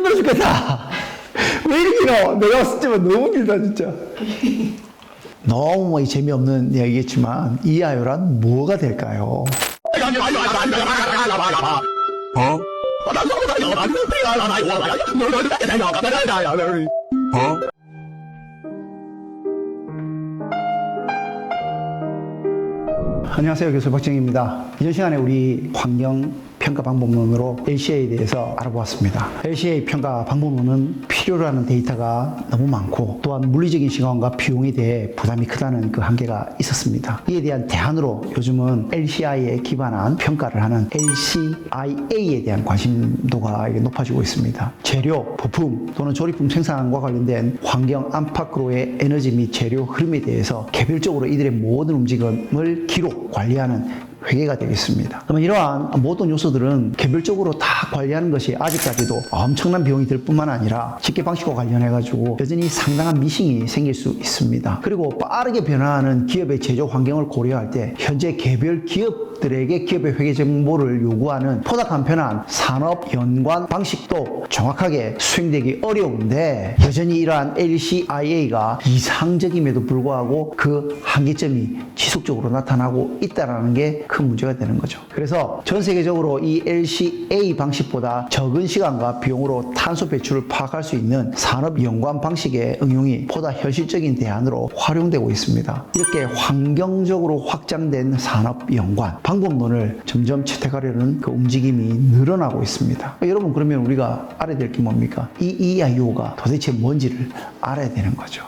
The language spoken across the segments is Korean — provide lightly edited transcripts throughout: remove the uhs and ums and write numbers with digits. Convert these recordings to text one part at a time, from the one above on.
힘들어 죽겠다. 왜 이렇게 너? 내가 봤을 때는 너무 길다 진짜. 너무 재미없는 이야기겠지만 이 아이오란 뭐가 될까요? 안녕하세요. 교수 박정희입니다. 이전 시간에 우리 환경평가 방법론으로 LCA에 대해서 알아보았습니다. LCA 평가 방법론은 필요로 하는 데이터가 너무 많고 또한 물리적인 시간과 비용에 대해 부담이 크다는 그 한계가 있었습니다. 이에 대한 대안으로 요즘은 LCI에 기반한 평가를 하는 LCIA에 대한 관심도가 높아지고 있습니다. 재료, 부품 또는 조립품 생산과 관련된 환경 안팎으로의 에너지 및 재료 흐름에 대해서 개별적으로 이들의 모든 움직임을 기록, 관리하는 회계가 되겠습니다. 그러면 이러한 모든 요소들은 개별적으로 다 관리하는 것이 아직까지도 엄청난 비용이 들 뿐만 아니라 집계 방식과 관련해가지고 여전히 상당한 미싱이 생길 수 있습니다. 그리고 빠르게 변화하는 기업의 제조 환경을 고려할 때 현재 개별 기업들에게 기업의 회계 정보를 요구하는 포닥 간편한 산업 연관 방식도 정확하게 수행되기 어려운데 여전히 이러한 LCIA가 이상적임에도 불구하고 그 한계점이 지속적으로 나타나고 있다는 게 큰 문제가 되는 거죠. 그래서 전 세계적으로 이 LCA 방식보다 적은 시간과 비용으로 탄소 배출을 파악할 수 있는 산업 연관 방식의 응용이 보다 현실적인 대안으로 활용되고 있습니다. 이렇게 환경적으로 확장된 산업 연관 방법론을 점점 채택하려는 그 움직임이 늘어나고 있습니다. 여러분, 그러면 우리가 알아야 될 게 뭡니까? 이 EIO가 도대체 뭔지를 알아야 되는 거죠.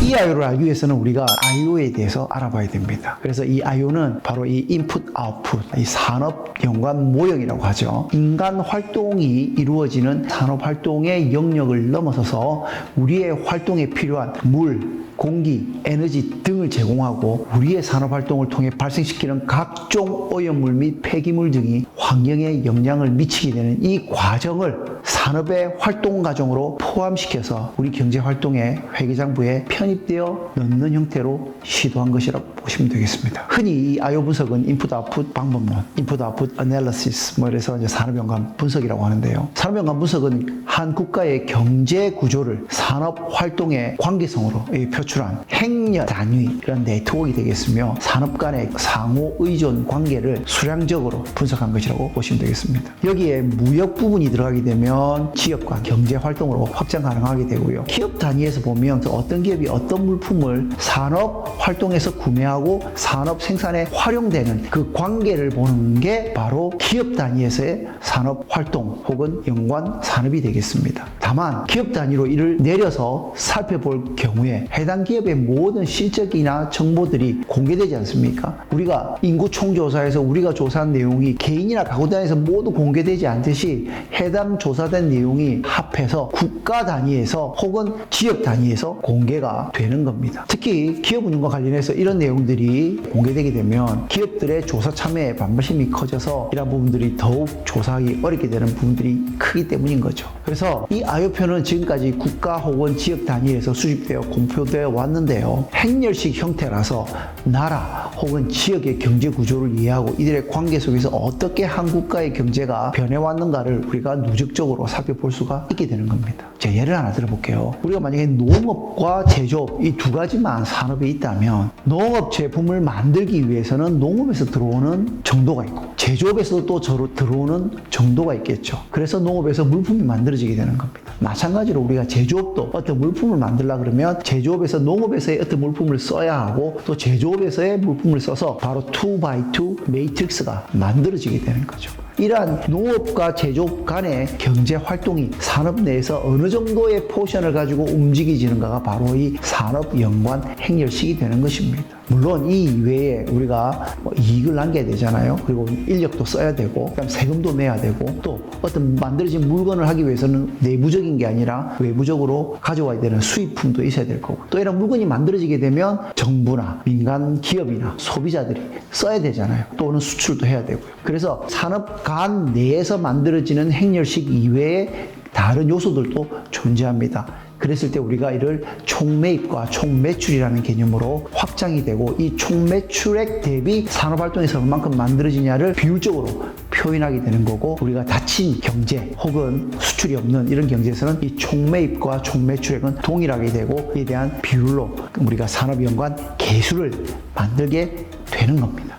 이 IO를 알기 위해서는 우리가 IO에 대해서 알아봐야 됩니다. 그래서 이 IO는 바로 이 인풋, 아웃풋, 이 산업 연관 모형이라고 하죠. 인간 활동이 이루어지는 산업 활동의 영역을 넘어서서 우리의 활동에 필요한 물, 공기, 에너지 등을 제공하고 우리의 산업 활동을 통해 발생시키는 각종 오염물 및 폐기물 등이 환경에 영향을 미치게 되는 이 과정을 산업의 활동 과정으로 포함시켜서 우리 경제 활동의 회계장부에 편입되어 넣는 형태로 시도한 것이라고 보시면 되겠습니다. 흔히 이 IO 분석은 인풋 아웃풋 방법론, 인풋 아웃풋 애널리시스 이래서 이제 산업 연관 분석이라고 하는데요. 산업 연관 분석은 한 국가의 경제 구조를 산업 활동의 관계성으로 표출한 행렬 단위 이런 네트워크가 되겠으며 산업 간의 상호 의존 관계를 수량적으로 분석한 것이라고 보시면 되겠습니다. 여기에 무역 부분이 들어가게 되면 지역 간 경제 활동으로 확장 가능하게 되고요. 기업 단위에서 보면 어떤 기업이 어떤 물품을 산업 활동에서 구매하고 산업 생산에 활용되는 그 관계를 보는 게 바로 기업 단위에서의 산업 활동 혹은 연관 산업이 되겠습니다. 다만 기업 단위로 이를 내려서 살펴볼 경우에 해당 기업의 모든 실적이나 정보들이 공개되지 않습니까? 우리가 인구 총조사에서 우리가 조사한 내용이 개인이나 가구 단위에서 모두 공개되지 않듯이 해당 조사된 내용이 합해서 국가 단위에서 혹은 지역 단위에서 공개가 되는 겁니다. 특히 기업 운영과 관련해서 이런 내용들이 공개되게 되면 기업들의 조사 참여에 반발심이 커져서 이런 부분들이 더욱 조사하기 어렵게 되는 부분들이 크기 때문인 거죠. 그래서 이 IO표는 지금까지 국가 혹은 지역 단위에서 수집되어 공표되어 왔는데요. 행렬식 형태라서 나라 혹은 지역의 경제 구조를 이해하고 이들의 관계 속에서 어떻게 한 국가의 경제가 변해왔는가를 우리가 누적적으로 살펴볼 수가 있게 되는 겁니다. 제가 예를 하나 들어볼게요. 우리가 만약에 농업과 제조업 이 두 가지만 산업이 있다면 농업 제품을 만들기 위해서는 농업에서 들어오는 정도가 있고 제조업에서도 또 들어오는 정도가 있겠죠. 그래서 농업에서 물품이 만들어지게 되는 겁니다. 마찬가지로 우리가 제조업도 어떤 물품을 만들려고 그러면 제조업에서 농업에서의 어떤 물품을 써야 하고 또 제조업에서의 물품을 써서 바로 2x2 매트릭스가 만들어지게 되는 거죠. 이러한 농업과 제조업 간의 경제 활동이 산업 내에서 어느 정도의 포션을 가지고 움직이지는가가 바로 이 산업 연관 행렬식이 되는 것입니다. 물론 이 이외에 우리가 이익을 남겨야 되잖아요. 그리고 인력도 써야 되고 그다음 세금도 내야 되고 또 어떤 만들어진 물건을 하기 위해서는 내부적인 게 아니라 외부적으로 가져와야 되는 수입품도 있어야 될 거고 또 이런 물건이 만들어지게 되면 정부나 민간 기업이나 소비자들이 써야 되잖아요. 또는 수출도 해야 되고요. 그래서 산업 간 내에서 만들어지는 행렬식 이외에 다른 요소들도 존재합니다. 그랬을 때 우리가 이를 총매입과 총매출이라는 개념으로 확장이 되고 이 총매출액 대비 산업활동에서 얼만큼 만들어지냐를 비율적으로 표현하게 되는 거고, 우리가 닫힌 경제 혹은 수출이 없는 이런 경제에서는 이 총매입과 총매출액은 동일하게 되고, 이에 대한 비율로 우리가 산업연관 계수를 만들게 되는 겁니다.